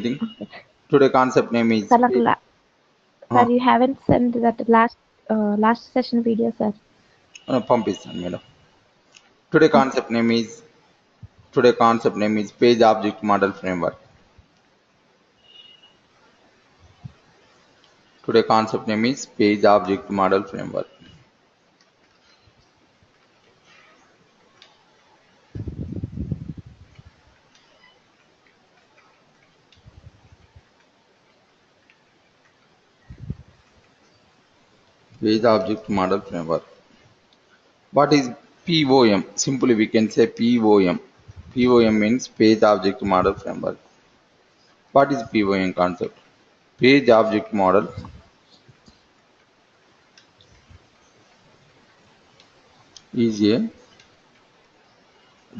Today concept name is Sir, sir, you haven't sent that last session video, sir. పంపిస్తాను madam. Today Okay. concept name is page object model framework. Today concept name is page object model framework. Page object model framework. What is POM? Simply we can say POM. POM means page object model framework. What is POM concept? Page object model is a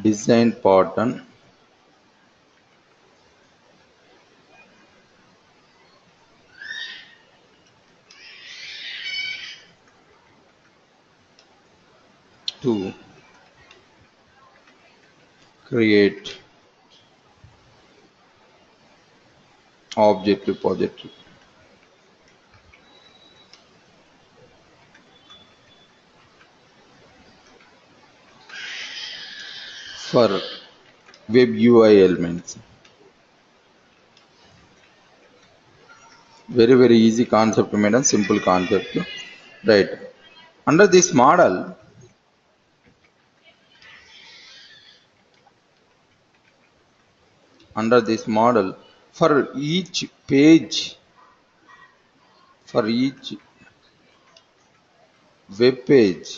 design pattern to create object repository for web UI elements. Very easy concept, madam. Simple concept, right? Under this model, for each page, for each web page,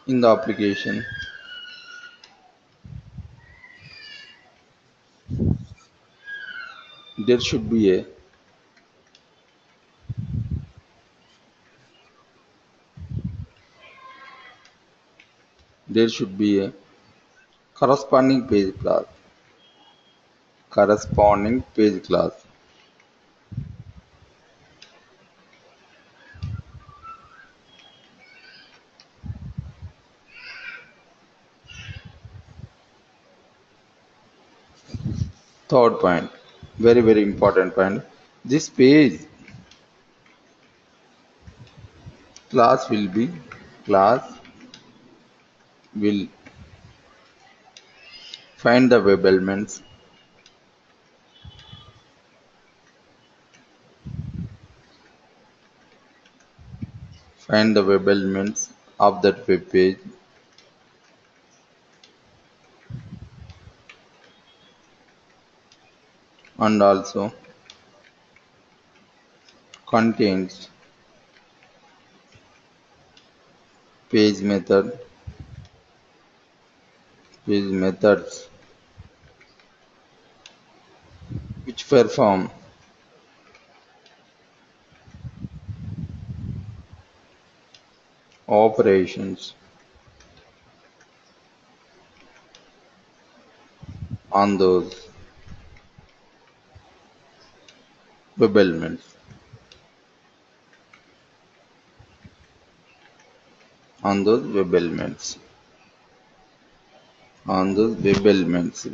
in the application, there should be a corresponding page class. Corresponding page class. Third point, very important point. This page class will find the web elements, of that web page, and also contains page methods which perform operations on those web elements, on those web elements,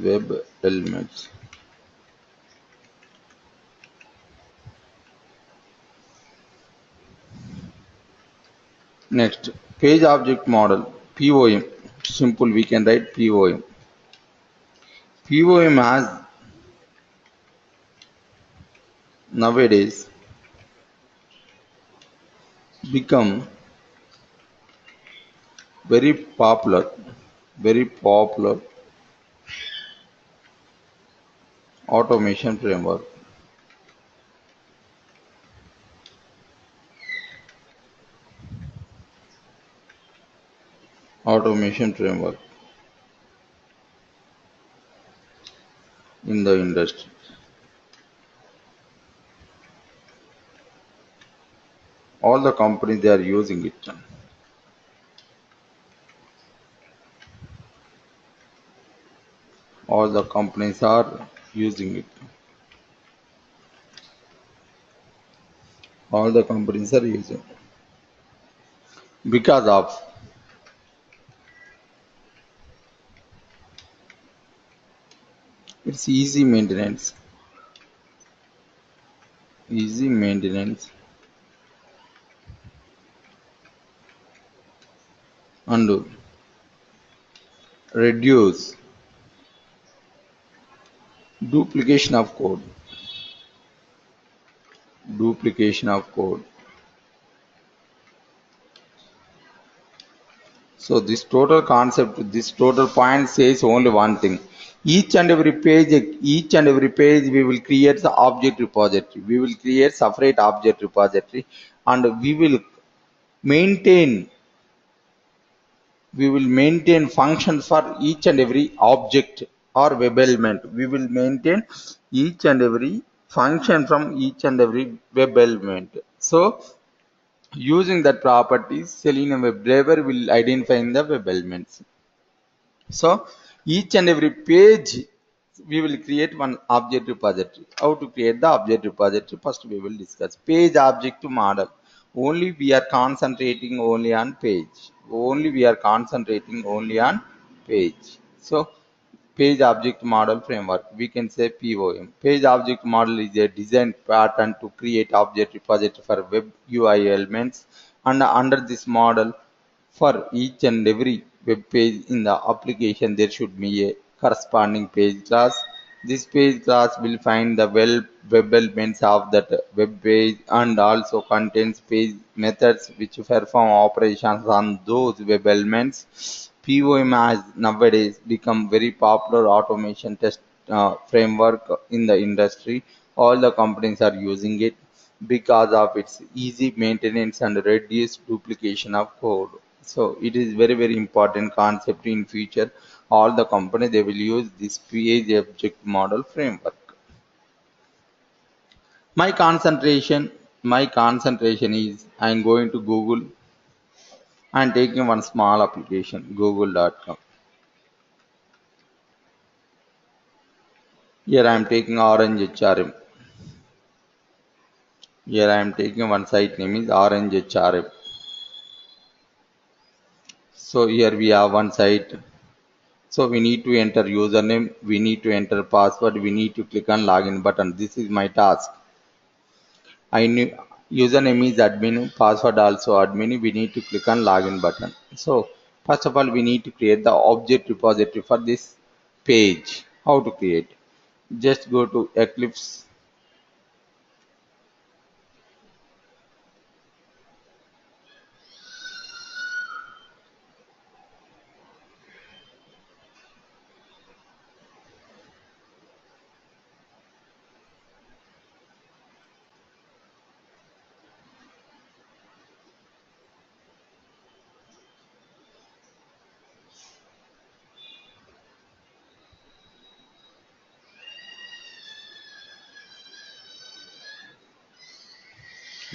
web elements. Next, page object model, POM. Simple, we can write POM. POM has nowadays become very popular automation framework. Automation framework in the industry. All the companies, they are using it. All the companies are using it. All the companies are using. because of its easy maintenance and reduce duplication of code. Duplication of code. So this total concept, this total point says only one thing. Each and every page we will create the object repository. We will create separate object repository and maintain we will maintain functions for each and every object or web element. We will maintain each and every function from each and every web element. So using that properties, Selenium WebDriver will identify the web elements. So each and every page we will create one object repository. How to create the object repository? First we will discuss page object model. Only we are concentrating only on page. Only we are concentrating only on page. So page object model framework, we can say POM. Page object model is a design pattern to create object repository for web UI elements, and under this model, for each and every web page in the application, there should be a corresponding page class. This page class will find the web elements of that web page and also contains page methods which perform operations on those web elements. POM has nowadays become very popular automation test framework in the industry. All the companies are using it because of its easy maintenance and reduced duplication of code. So it is very important concept in future. All the company they will use this page object model framework. My concentration is I am going to Google and taking one small application, google.com. Here I am taking Orange HRM. Here I am taking one site name is Orange HRM. So here we have one site. So we need to enter username, we need to enter password, we need to click on login button. This is my task. I knew username is admin, password also admin. We need to click on login button. So first of all, we need to create the object repository for this page. How to create? Just go to Eclipse.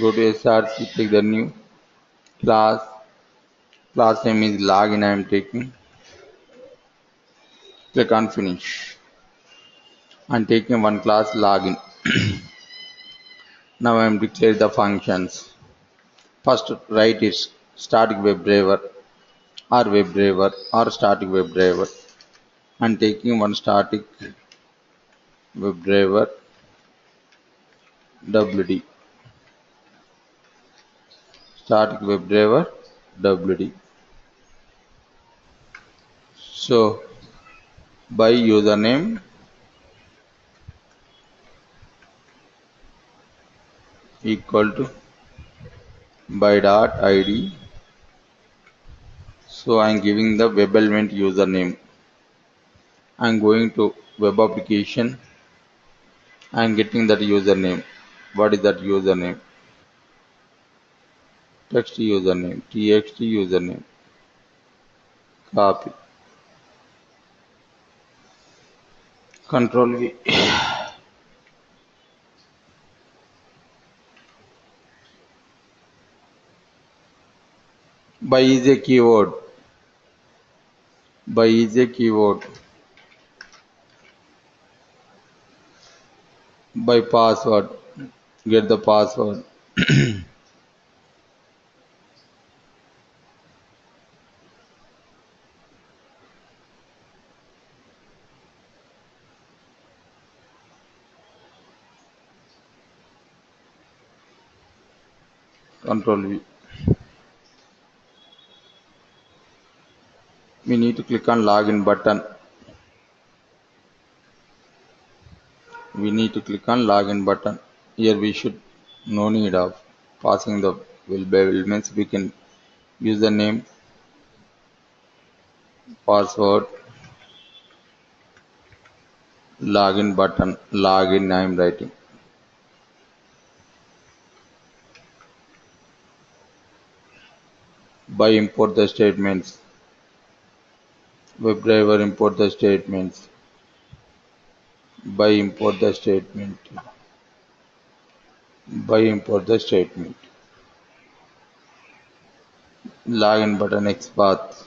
Go to SRC. Take the new class. Class name is login. I am taking. Click on finish. I am taking one class login. Now I am declare the functions. First write is static WebDriver or WebDriver or static WebDriver. I'm taking one static WebDriver WD. Static WebDriver WD. So by username equal to by dot id. So I'm giving the web element username. I'm going to web application. I'm getting that username. What is that username? Text username. TXT username. Copy. Control V. By is a keyword. By is a keyword. By password. Get the password. Control V. We need to click on login button. We need to click on login button. Here we should no need of passing the will means we can use the name, password, login button, login I am writing. By import the statements. WebDriver import the statements. By import the statement. By import the statement. Login button XPath.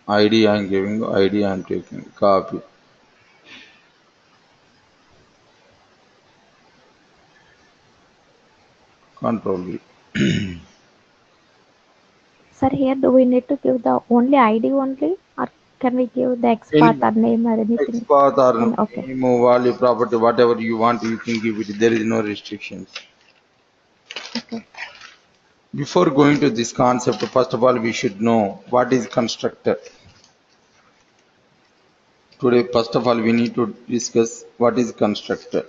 ID I am giving, ID I am taking. Copy. Control V. Sir, here do we need to give the only ID only, or can we give the expert Any or name or anything? XPath or And okay, any value property, whatever you want, you can give it. There is no restrictions. okay. Before going to this concept, first of all, we should know what is constructor. Today, first of all, we need to discuss what is constructor.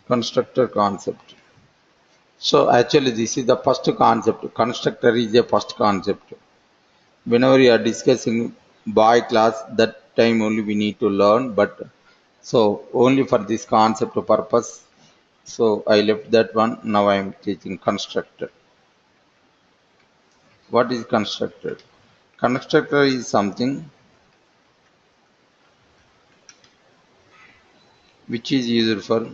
Constructor concept. So actually, this is the first concept. Constructor is a first concept. Whenever you are discussing by class, that time only we need to learn. But so only for this concept purpose. So I left that one. Now I am teaching constructor. What is constructor? Constructor is something which is used for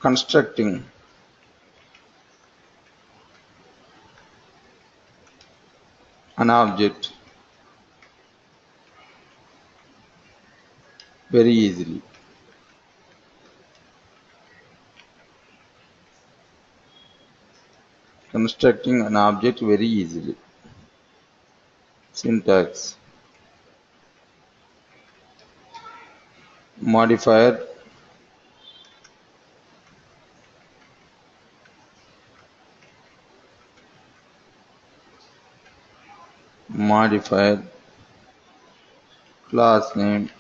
constructing an object very easily. Constructing an object very easily. Syntax. Modifier. Modifier. Class name.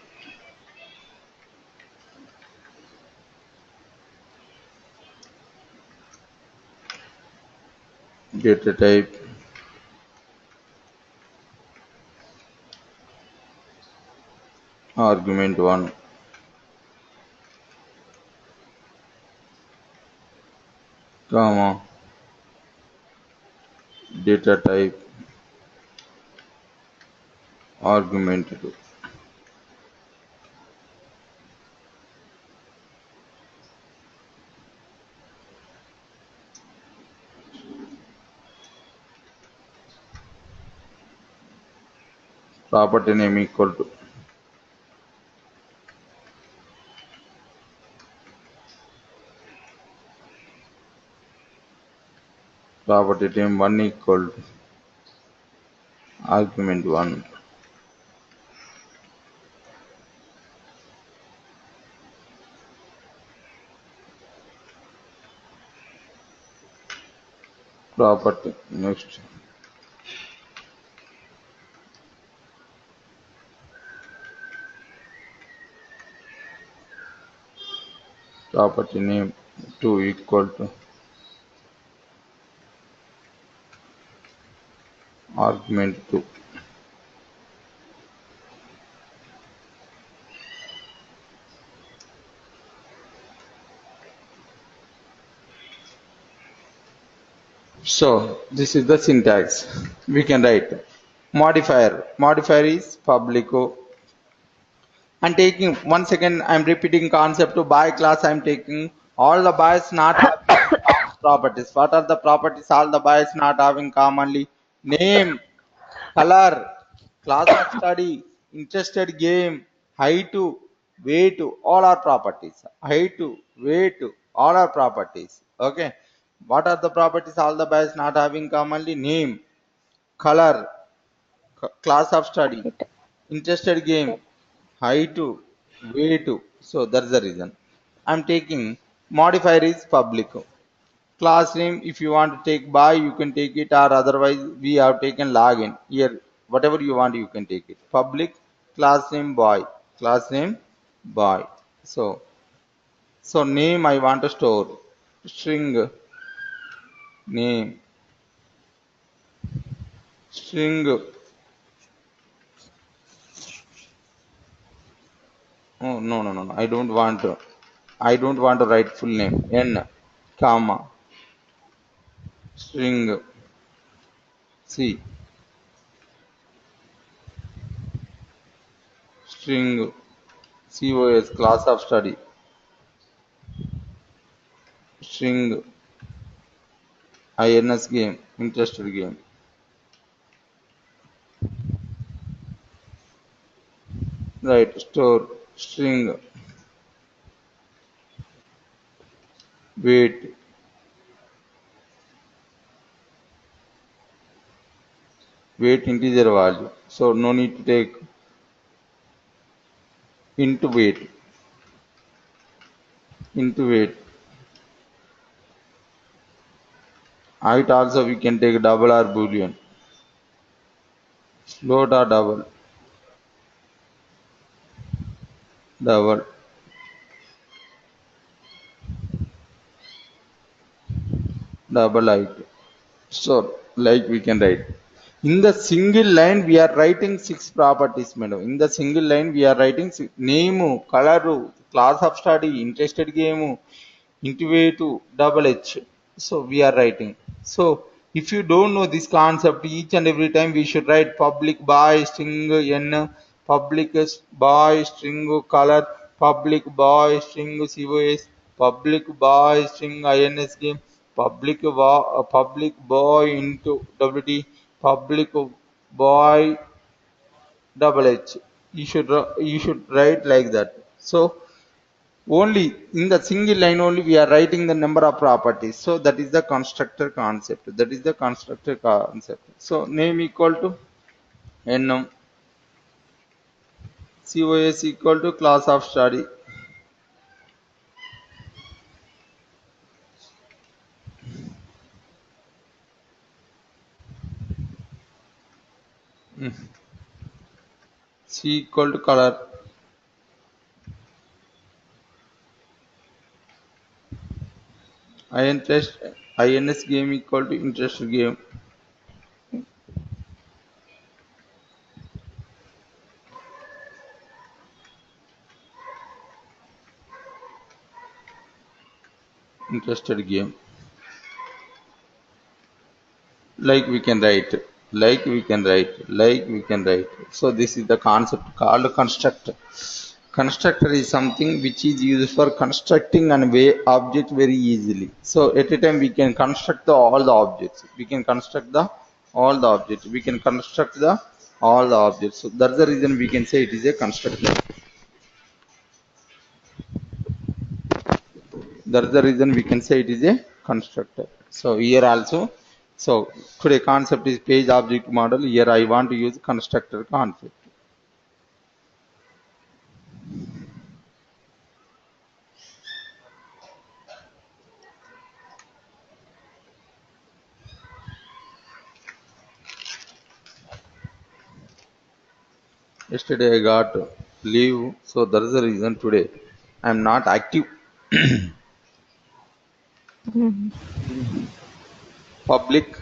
Data type. Argument 1. Comma. Data type. Argument 2. Property name equal to property name 1 equal to argument 1. Property next. Property name 2 equal to argument 2. So this is the syntax. We can write modifier. Modifier is public. I'm taking 1 second. I'm repeating concept to by class. I'm taking all the bias not having common properties. What are the properties? All the bias not having commonly name, color, class of study, interested game, height to, weight to, all are properties. Height to, weight to, all are properties. Okay. What are the properties all the bytes not having commonly? Name, color, class of study, Right. interested game, Yes. height, weight. So that's the reason. I'm taking modifier is public. Class name, if you want to take by, you can take it, or otherwise we have taken login. Here, whatever you want, you can take it. Public, class name boy, class name boy. So, so name I want to store. String name, string. Oh no. I don't want to. I don't want to write full name. N, comma, string C, string COS, class of study, string INS game, interested game. Right, store string weight, weight integer value. So no need to take into weight, into weight. Height also we can take double or boolean, float or double, double, double height. So like we can write. In the single line we are writing six properties, madam. In the single line we are writing name, color, class of study, interested game, into double H. So we are writing. So if you don't know this concept, each and every time we should write public by string n, public by string color, public by string cos, public by string ins game, public boy into wt, public boy double H. You should write like that. So only in the single line only we are writing the number of properties. So that is the constructor concept. That is the constructor concept. So name equal to enum, cos equal to class of study, c equal to color, interest, ins game equal to interest game, interested game. Like we can write, like we can write, like we can write. So this is the concept called constructor. Constructor is something which is used for constructing an way object very easily. So at a time we can construct all the objects, we can construct the all the objects, we can construct the all the objects. So that's the reason we can say it is a constructor. That's the reason we can say it is a constructor. So here also, so today concept is page object model. Here I want to use constructor concept. Yesterday I got leave, so that is the reason today I am not active. Mhm. Public,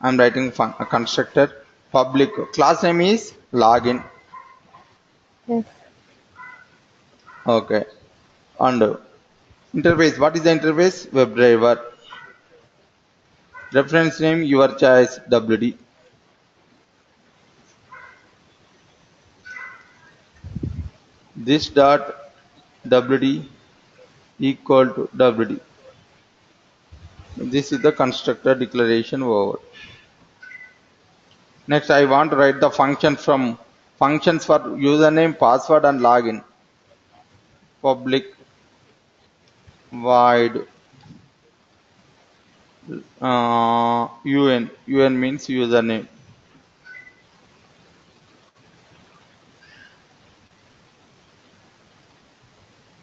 I'm writing a constructor. Public class name is login. Yes. Okay. And interface, what is the interface? WebDriver. Reference name your choice, WD. This dot WD equal to WD. This is the constructor declaration over. Next, I want to write the function from functions for username, password, and login. Public void UN means username.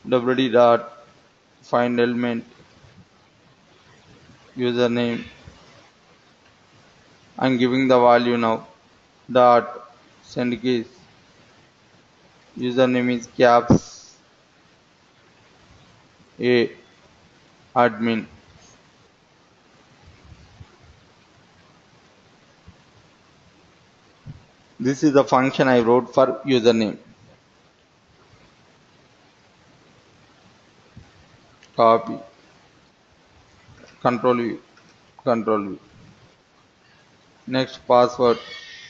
WD dot find element username. I'm giving the value now. Dot send keys. Username is caps a admin. This is the function I wrote for username. Copy. Control V. Control V. Next password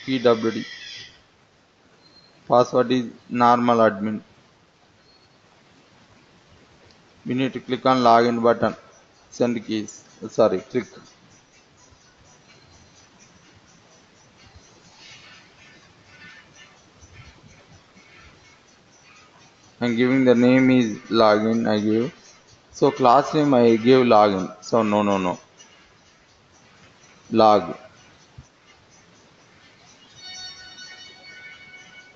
PWD. Password is normal admin. We need to click on login button. Send keys. Sorry, click. I'm giving the name is login. I give. So class name I give login. So no. Log.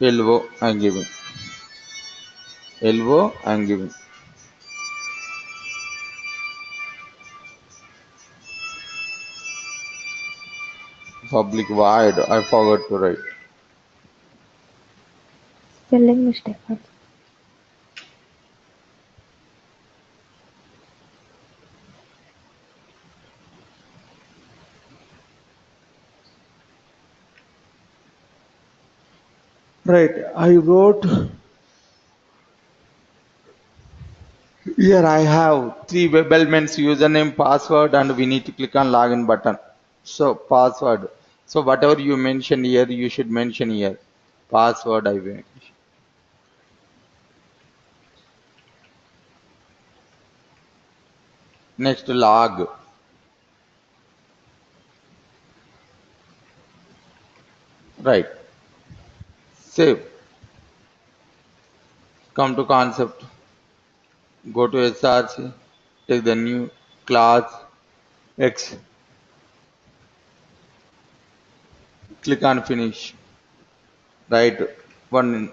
LO I'm giving. LO I'm giving. Public void. I forgot to write. Spelling mistake. Right. I wrote here I have three web elements, username, password, and we need to click on login button. So password. So whatever you mention here, you should mention here. Password I will. Next log. Right. Save. Come to concept. Go to SRC. Take the new class X. Click on finish. Write one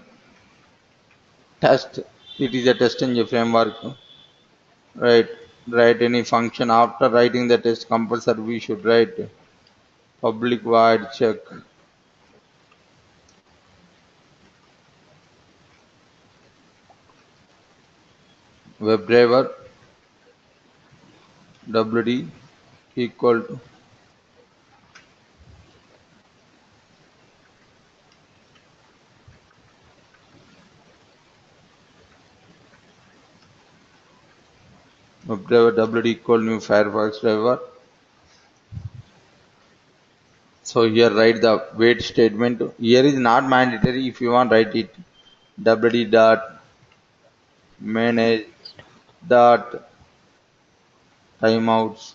test. It is a test engine framework. Right. Write any function. After writing the test compulsory we should write public void check WebDriver WD equal to WebDriver WD equal new Firefox driver. So here write the wait statement. Here is not mandatory. If you want write it WD dot manage dot timeouts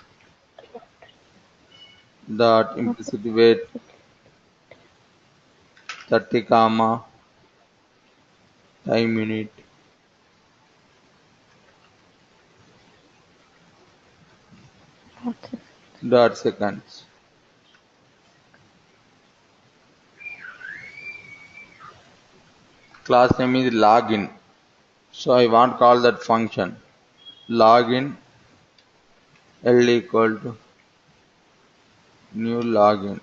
dot implicit wait 30 comma time unit Okay. dot seconds. Class name is login. So I want call that function login L equal to new login.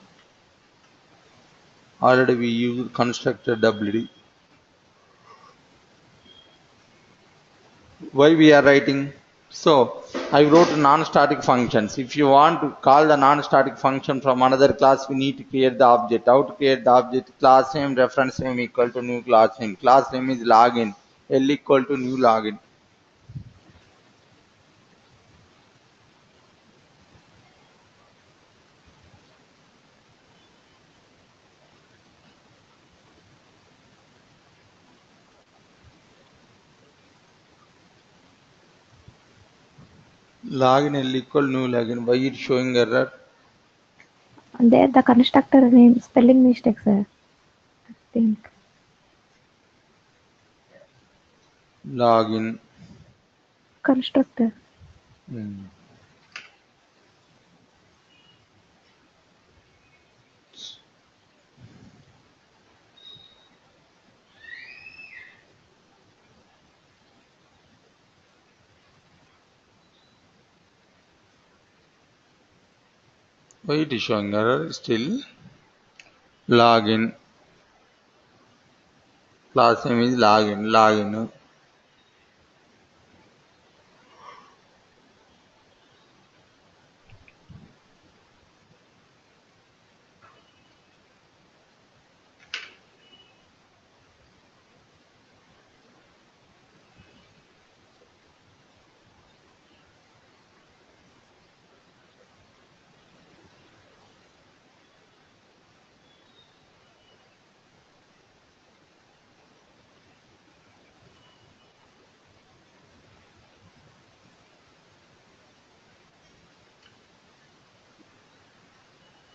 Already we used constructor WD. Why we are writing? So I wrote non-static functions. If you want to call the non-static function from another class, we need to create the object. How to create the object? Class name, reference name equal to new class name. Class name is login. L equal to new login. Login L equal new login. Why it showing error? And there the constructor name spelling mistake, sir. I think. Login. Constructor. Hmm. Why it is showing error still? Login. Class name is login.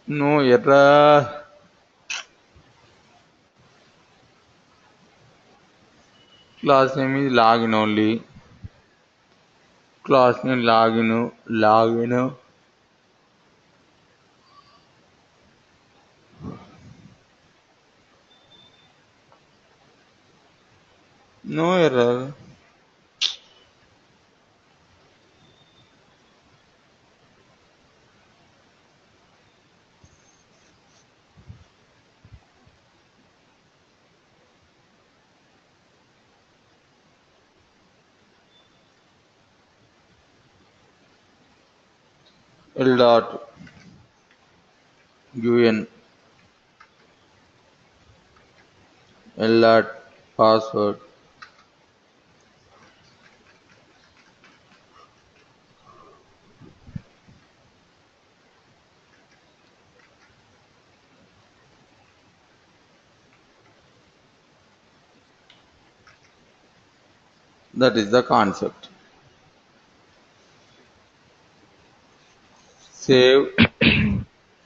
No error. Class name is login only. Class name login. No error. L dot un L dot password. That is the concept. Save.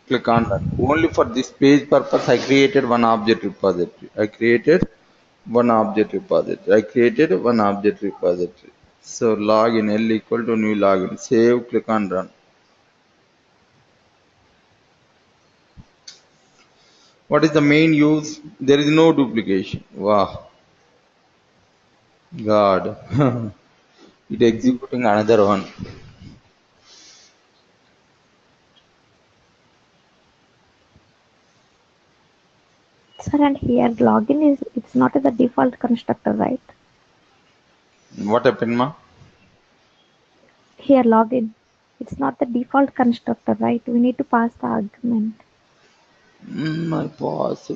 Click on that. Only for this page purpose, I created one object repository. I created one object repository. So login L equal to new login. Save. Click on run. What is the main use? There is no duplication. Wow, God. It executing another one. Sir, and here login is it's not the default constructor, right? What happened, ma? Here login. It's not the default constructor, right? We need to pass the argument. My boss.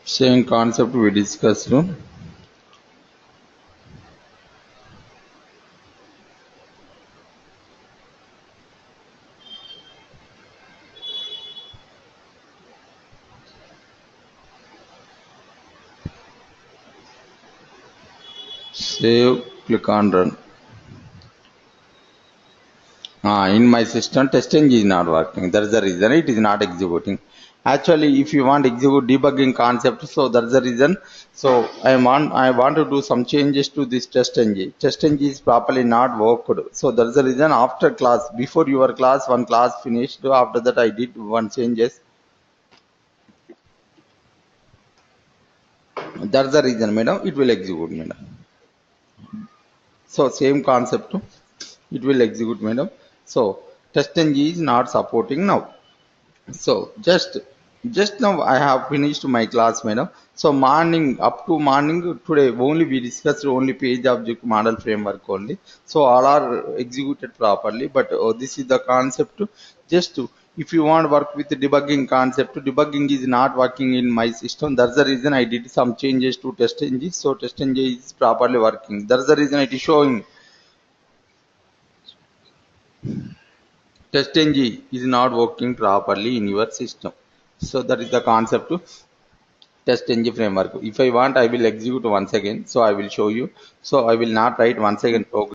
Same concept we discussed. No? Save. Click on run. In my system, testing is not working. That's the reason it is not executing. Actually, if you want execute debugging concept, so that's the reason. So I want to do some changes to this test engine. Test engine is properly not worked. So that's the reason after class, before your class, one class finished. After that, I did one changes. That's the reason, madam. It will execute, madam. So same concept. it will execute, madam. So TestNG is not supporting now. So just now I have finished my class, madam. So morning, up to morning today only we discussed only page object model framework only. So all are executed properly, but this is the concept. Just to, if you want work with the debugging concept, debugging is not working in my system. That's the reason I did some changes to TestNG. So TestNG is properly working. That's the reason it is showing TestNG is not working properly in your system. So that is the concept to TestNG framework. If I want, I will execute once again. So I will show you. So I will not write once again program.